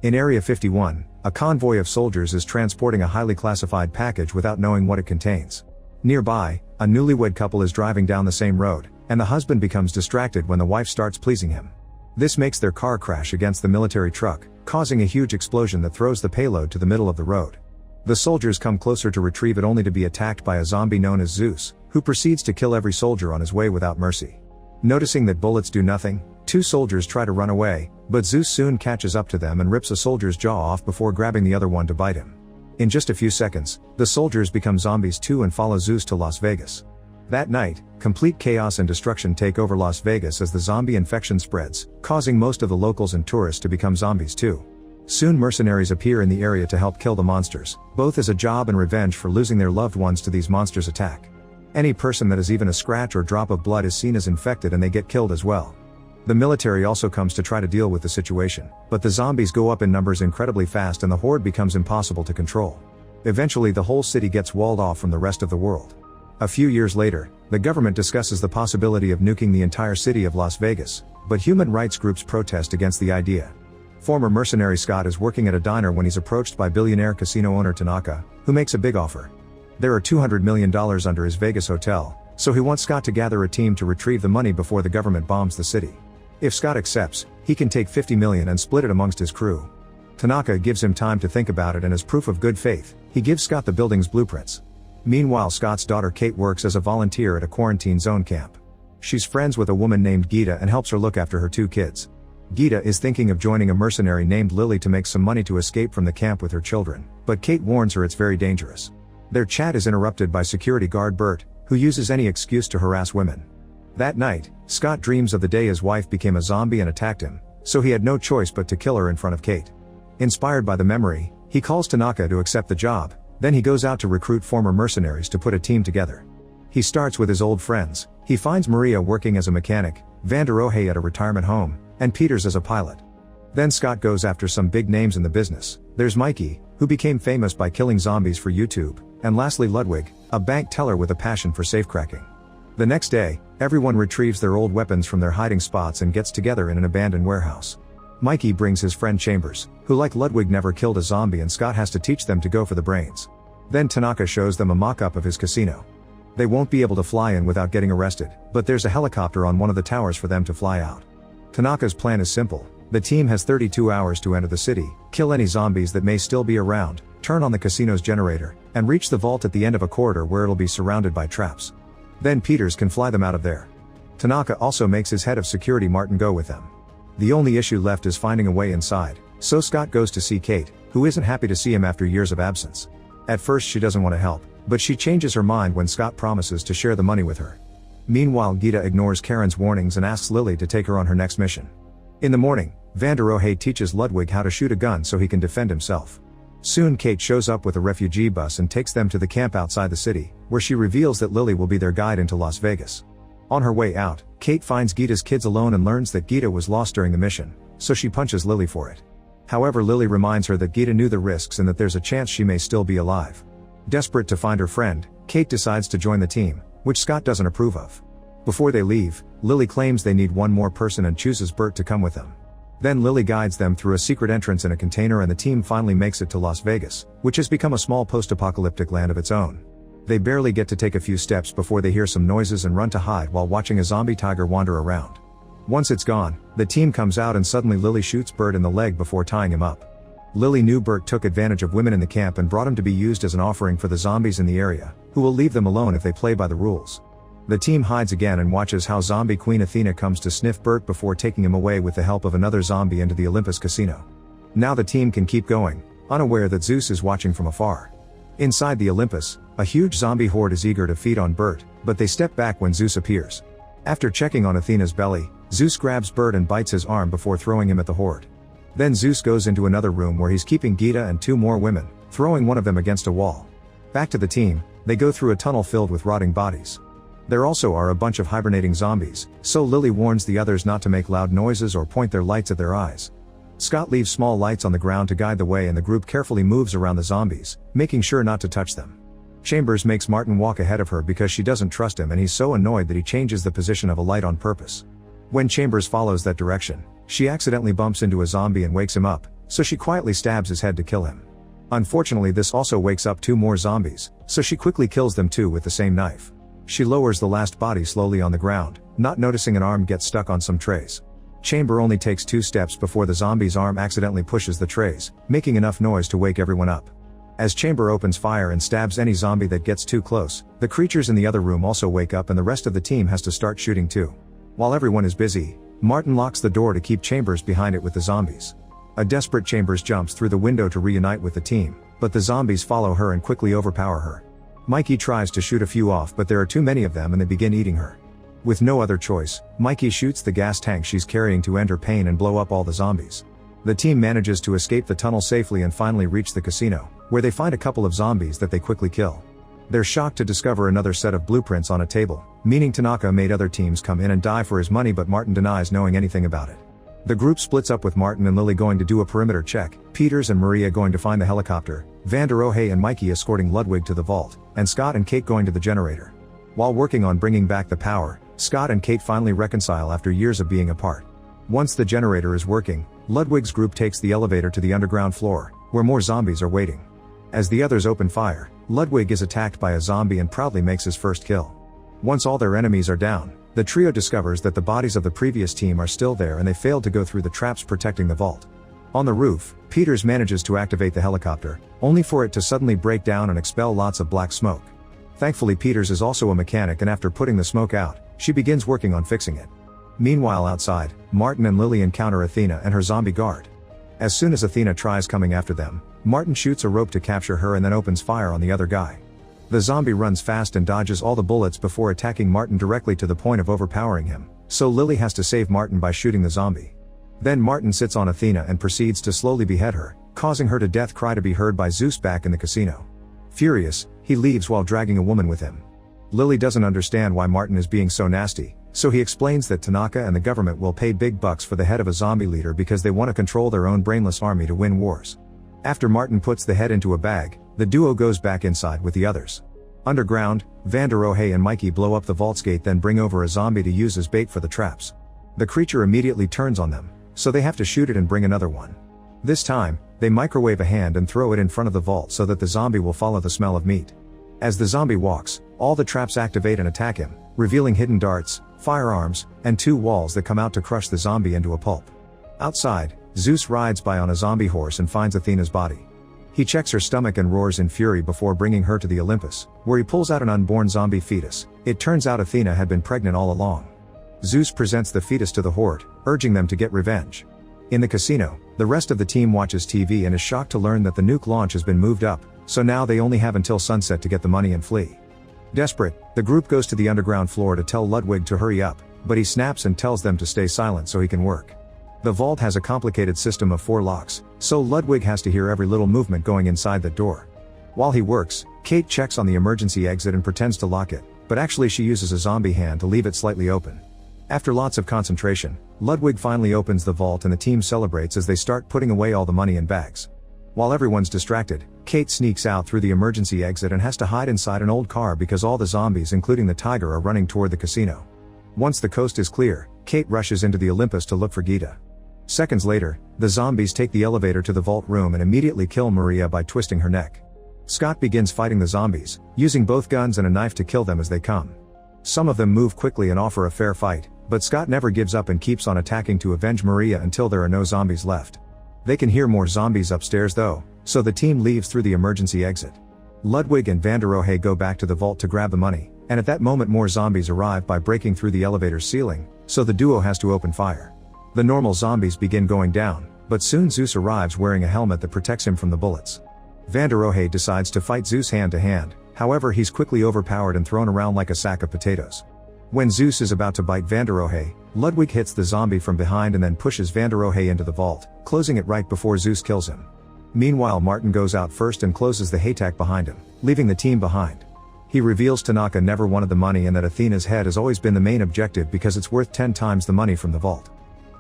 In Area 51, a convoy of soldiers is transporting a highly classified package without knowing what it contains. Nearby, a newlywed couple is driving down the same road, and the husband becomes distracted when the wife starts pleasing him. This makes their car crash against the military truck, causing a huge explosion that throws the payload to the middle of the road. The soldiers come closer to retrieve it only to be attacked by a zombie known as Zeus, who proceeds to kill every soldier on his way without mercy. Noticing that bullets do nothing, two soldiers try to run away, but Zeus soon catches up to them and rips a soldier's jaw off before grabbing the other one to bite him. In just a few seconds, the soldiers become zombies too and follow Zeus to Las Vegas. That night, complete chaos and destruction take over Las Vegas as the zombie infection spreads, causing most of the locals and tourists to become zombies too. Soon mercenaries appear in the area to help kill the monsters, both as a job and revenge for losing their loved ones to these monsters' attack. Any person that has even a scratch or drop of blood is seen as infected and they get killed as well. The military also comes to try to deal with the situation, but the zombies go up in numbers incredibly fast and the horde becomes impossible to control. Eventually the whole city gets walled off from the rest of the world. A few years later, the government discusses the possibility of nuking the entire city of Las Vegas, but human rights groups protest against the idea. Former mercenary Scott is working at a diner when he's approached by billionaire casino owner Tanaka, who makes a big offer. There are $200 million under his Vegas hotel, so he wants Scott to gather a team to retrieve the money before the government bombs the city. If Scott accepts, he can take $50 million and split it amongst his crew. Tanaka gives him time to think about it and as proof of good faith, he gives Scott the building's blueprints. Meanwhile, Scott's daughter Kate works as a volunteer at a quarantine zone camp. She's friends with a woman named Gita and helps her look after her two kids. Gita is thinking of joining a mercenary named Lily to make some money to escape from the camp with her children, but Kate warns her it's very dangerous. Their chat is interrupted by security guard Bert, who uses any excuse to harass women. That night, Scott dreams of the day his wife became a zombie and attacked him, so he had no choice but to kill her in front of Kate. Inspired by the memory, he calls Tanaka to accept the job, then he goes out to recruit former mercenaries to put a team together. He starts with his old friends. He finds Maria working as a mechanic, Vander Ohe at a retirement home, and Peters as a pilot. Then Scott goes after some big names in the business. There's Mikey, who became famous by killing zombies for YouTube, and lastly Ludwig, a bank teller with a passion for safecracking. The next day, everyone retrieves their old weapons from their hiding spots and gets together in an abandoned warehouse. Mikey brings his friend Chambers, who like Ludwig never killed a zombie, and Scott has to teach them to go for the brains. Then Tanaka shows them a mock-up of his casino. They won't be able to fly in without getting arrested, but there's a helicopter on one of the towers for them to fly out. Tanaka's plan is simple. The team has 32 hours to enter the city, kill any zombies that may still be around, turn on the casino's generator, and reach the vault at the end of a corridor where it'll be surrounded by traps. Then Peters can fly them out of there. Tanaka also makes his head of security Martin go with them. The only issue left is finding a way inside, so Scott goes to see Kate, who isn't happy to see him after years of absence. At first she doesn't want to help, but she changes her mind when Scott promises to share the money with her. Meanwhile, Gita ignores Karen's warnings and asks Lily to take her on her next mission. In the morning, Vander Ohe teaches Ludwig how to shoot a gun so he can defend himself. Soon Kate shows up with a refugee bus and takes them to the camp outside the city, where she reveals that Lily will be their guide into Las Vegas. On her way out, Kate finds Gita's kids alone and learns that Gita was lost during the mission, so she punches Lily for it. However, Lily reminds her that Gita knew the risks and that there's a chance she may still be alive. Desperate to find her friend, Kate decides to join the team, which Scott doesn't approve of. Before they leave, Lily claims they need one more person and chooses Bert to come with them. Then Lily guides them through a secret entrance in a container and the team finally makes it to Las Vegas, which has become a small post-apocalyptic land of its own. They barely get to take a few steps before they hear some noises and run to hide while watching a zombie tiger wander around. Once it's gone, the team comes out and suddenly Lily shoots Bert in the leg before tying him up. Lily knew Bert took advantage of women in the camp and brought him to be used as an offering for the zombies in the area, who will leave them alone if they play by the rules. The team hides again and watches how zombie queen Athena comes to sniff Bert before taking him away with the help of another zombie into the Olympus casino. Now the team can keep going, unaware that Zeus is watching from afar. Inside the Olympus, a huge zombie horde is eager to feed on Bert, but they step back when Zeus appears. After checking on Athena's belly, Zeus grabs Bert and bites his arm before throwing him at the horde. Then Zeus goes into another room where he's keeping Gita and two more women, throwing one of them against a wall. Back to the team, they go through a tunnel filled with rotting bodies. There also are a bunch of hibernating zombies, so Lily warns the others not to make loud noises or point their lights at their eyes. Scott leaves small lights on the ground to guide the way and the group carefully moves around the zombies, making sure not to touch them. Chambers makes Martin walk ahead of her because she doesn't trust him and he's so annoyed that he changes the position of a light on purpose. When Chambers follows that direction, she accidentally bumps into a zombie and wakes him up, so she quietly stabs his head to kill him. Unfortunately, this also wakes up 2 more zombies, so she quickly kills them too with the same knife. She lowers the last body slowly on the ground, not noticing an arm gets stuck on some trays. Chamber only takes 2 steps before the zombie's arm accidentally pushes the trays, making enough noise to wake everyone up. As Chamber opens fire and stabs any zombie that gets too close, the creatures in the other room also wake up and the rest of the team has to start shooting too. While everyone is busy, Martin locks the door to keep Chambers behind it with the zombies. A desperate Chambers jumps through the window to reunite with the team, but the zombies follow her and quickly overpower her. Mikey tries to shoot a few off, but there are too many of them and they begin eating her. With no other choice, Mikey shoots the gas tank she's carrying to end her pain and blow up all the zombies. The team manages to escape the tunnel safely and finally reach the casino, where they find a couple of zombies that they quickly kill. They're shocked to discover another set of blueprints on a table, meaning Tanaka made other teams come in and die for his money, but Martin denies knowing anything about it. The group splits up with Martin and Lily going to do a perimeter check, Peters and Maria going to find the helicopter, Van der Rohe and Mikey escorting Ludwig to the vault, and Scott and Kate going to the generator. While working on bringing back the power, Scott and Kate finally reconcile after years of being apart. Once the generator is working, Ludwig's group takes the elevator to the underground floor, where more zombies are waiting. As the others open fire, Ludwig is attacked by a zombie and proudly makes his first kill. Once all their enemies are down, the trio discovers that the bodies of the previous team are still there and they failed to go through the traps protecting the vault. On the roof, Peters manages to activate the helicopter, only for it to suddenly break down and expel lots of black smoke. Thankfully, Peters is also a mechanic, and after putting the smoke out, she begins working on fixing it. Meanwhile, outside, Martin and Lily encounter Athena and her zombie guard. As soon as Athena tries coming after them, Martin shoots a rope to capture her and then opens fire on the other guy. The zombie runs fast and dodges all the bullets before attacking Martin directly to the point of overpowering him, so Lily has to save Martin by shooting the zombie. Then Martin sits on Athena and proceeds to slowly behead her, causing her to death cry to be heard by Zeus back in the casino. Furious, he leaves while dragging a woman with him. Lily doesn't understand why Martin is being so nasty, so he explains that Tanaka and the government will pay big bucks for the head of a zombie leader because they want to control their own brainless army to win wars. After Martin puts the head into a bag, the duo goes back inside with the others. Underground, Van der Rohe and Mikey blow up the vault's gate, then bring over a zombie to use as bait for the traps. The creature immediately turns on them, so they have to shoot it and bring another one. This time, they microwave a hand and throw it in front of the vault so that the zombie will follow the smell of meat. As the zombie walks, all the traps activate and attack him, revealing hidden darts, firearms, and 2 walls that come out to crush the zombie into a pulp. Outside, Zeus rides by on a zombie horse and finds Athena's body. He checks her stomach and roars in fury before bringing her to the Olympus, where he pulls out an unborn zombie fetus. It turns out Athena had been pregnant all along. Zeus presents the fetus to the horde, urging them to get revenge. In the casino, the rest of the team watches TV and is shocked to learn that the nuke launch has been moved up, so now they only have until sunset to get the money and flee. Desperate, the group goes to the underground floor to tell Ludwig to hurry up, but he snaps and tells them to stay silent so he can work. The vault has a complicated system of 4 locks, so Ludwig has to hear every little movement going inside that door. While he works, Kate checks on the emergency exit and pretends to lock it, but actually she uses a zombie hand to leave it slightly open. After lots of concentration, Ludwig finally opens the vault and the team celebrates as they start putting away all the money in bags. While everyone's distracted, Kate sneaks out through the emergency exit and has to hide inside an old car because all the zombies, including the tiger, are running toward the casino. Once the coast is clear, Kate rushes into the Olympus to look for Gita. Seconds later, the zombies take the elevator to the vault room and immediately kill Maria by twisting her neck. Scott begins fighting the zombies, using both guns and a knife to kill them as they come. Some of them move quickly and offer a fair fight, but Scott never gives up and keeps on attacking to avenge Maria until there are no zombies left. They can hear more zombies upstairs though, so the team leaves through the emergency exit. Ludwig and Van der Rohe go back to the vault to grab the money, and at that moment more zombies arrive by breaking through the elevator's ceiling, so the duo has to open fire. The normal zombies begin going down, but soon Zeus arrives wearing a helmet that protects him from the bullets. Van der Rohe decides to fight Zeus hand to hand, however he's quickly overpowered and thrown around like a sack of potatoes. When Zeus is about to bite Van der Rohe, Ludwig hits the zombie from behind and then pushes Van der Rohe into the vault, closing it right before Zeus kills him. Meanwhile, Martin goes out first and closes the haystack behind him, leaving the team behind. He reveals Tanaka never wanted the money and that Athena's head has always been the main objective because it's worth 10 times the money from the vault.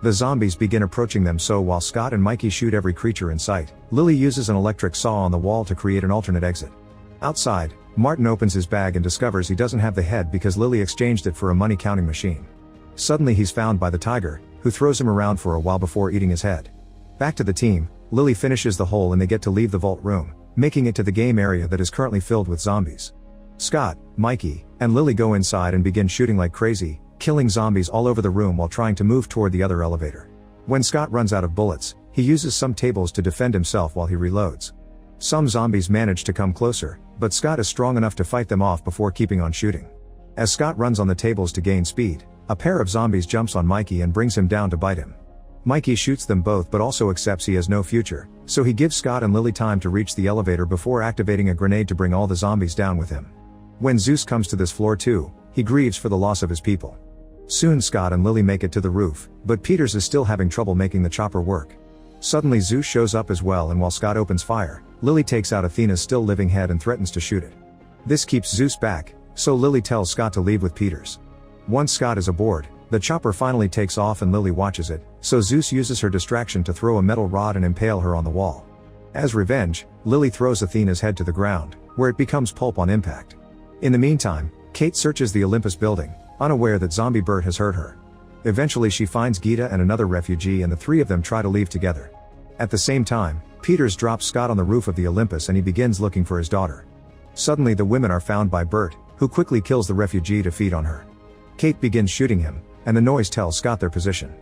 The zombies begin approaching them, so while Scott and Mikey shoot every creature in sight, Lily uses an electric saw on the wall to create an alternate exit. Outside, Martin opens his bag and discovers he doesn't have the head because Lily exchanged it for a money counting machine. Suddenly he's found by the tiger, who throws him around for a while before eating his head. Back to the team, Lily finishes the hole and they get to leave the vault room, making it to the game area that is currently filled with zombies. Scott, Mikey, and Lily go inside and begin shooting like crazy, killing zombies all over the room while trying to move toward the other elevator. When Scott runs out of bullets, he uses some tables to defend himself while he reloads. Some zombies manage to come closer, but Scott is strong enough to fight them off before keeping on shooting. As Scott runs on the tables to gain speed, a pair of zombies jumps on Mikey and brings him down to bite him. Mikey shoots them both but also accepts he has no future, so he gives Scott and Lily time to reach the elevator before activating a grenade to bring all the zombies down with him. When Zeus comes to this floor too, he grieves for the loss of his people. Soon Scott and Lily make it to the roof, but Peters is still having trouble making the chopper work. Suddenly Zeus shows up as well, and while Scott opens fire, Lily takes out Athena's still living head and threatens to shoot it. This keeps Zeus back, so Lily tells Scott to leave with Peters. Once Scott is aboard, the chopper finally takes off and Lily watches it, so Zeus uses her distraction to throw a metal rod and impale her on the wall. As revenge, Lily throws Athena's head to the ground, where it becomes pulp on impact. In the meantime, Kate searches the Olympus building, unaware that zombie Bert has hurt her. Eventually she finds Gita and another refugee, and the three of them try to leave together. At the same time, Peters drops Scott on the roof of the Olympus and he begins looking for his daughter. Suddenly the women are found by Bert, who quickly kills the refugee to feed on her. Kate begins shooting him, and the noise tells Scott their position.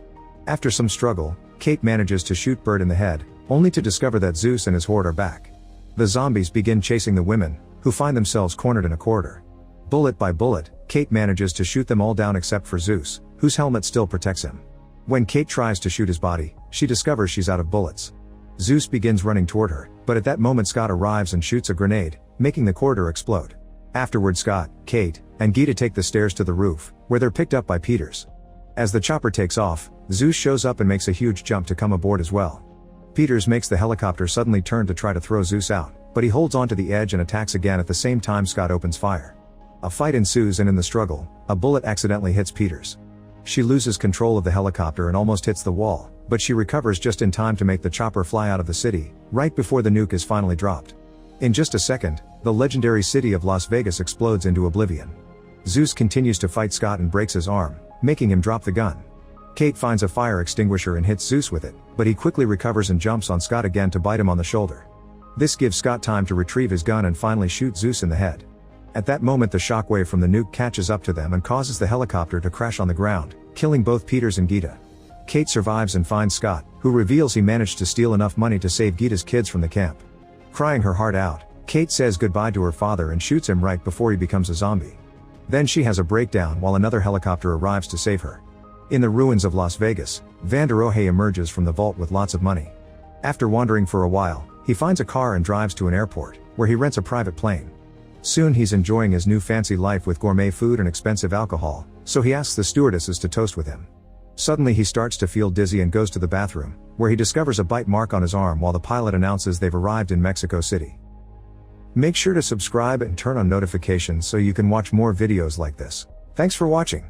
After some struggle, Kate manages to shoot Bert in the head, only to discover that Zeus and his horde are back. The zombies begin chasing the women, who find themselves cornered in a corridor. Bullet by bullet, Kate manages to shoot them all down except for Zeus, whose helmet still protects him. When Kate tries to shoot his body, she discovers she's out of bullets. Zeus begins running toward her, but at that moment Scott arrives and shoots a grenade, making the corridor explode. Afterward Scott, Kate, and Gita take the stairs to the roof, where they're picked up by Peters. As the chopper takes off, Zeus shows up and makes a huge jump to come aboard as well. Peters makes the helicopter suddenly turn to try to throw Zeus out, but he holds onto the edge and attacks again. At the same time Scott opens fire. A fight ensues, and in the struggle, a bullet accidentally hits Peters. She loses control of the helicopter and almost hits the wall, but she recovers just in time to make the chopper fly out of the city, right before the nuke is finally dropped. In just a second, the legendary city of Las Vegas explodes into oblivion. Zeus continues to fight Scott and breaks his arm, making him drop the gun. Kate finds a fire extinguisher and hits Zeus with it, but he quickly recovers and jumps on Scott again to bite him on the shoulder. This gives Scott time to retrieve his gun and finally shoot Zeus in the head. At that moment the shockwave from the nuke catches up to them and causes the helicopter to crash on the ground, killing both Peters and Gita. Kate survives and finds Scott, who reveals he managed to steal enough money to save Gita's kids from the camp. Crying her heart out, Kate says goodbye to her father and shoots him right before he becomes a zombie. Then she has a breakdown while another helicopter arrives to save her. In the ruins of Las Vegas, Van der Rohe emerges from the vault with lots of money. After wandering for a while, he finds a car and drives to an airport, where he rents a private plane. Soon he's enjoying his new fancy life with gourmet food and expensive alcohol, so he asks the stewardesses to toast with him. Suddenly he starts to feel dizzy and goes to the bathroom, where he discovers a bite mark on his arm while the pilot announces they've arrived in Mexico City. Make sure to subscribe and turn on notifications so you can watch more videos like this. Thanks for watching.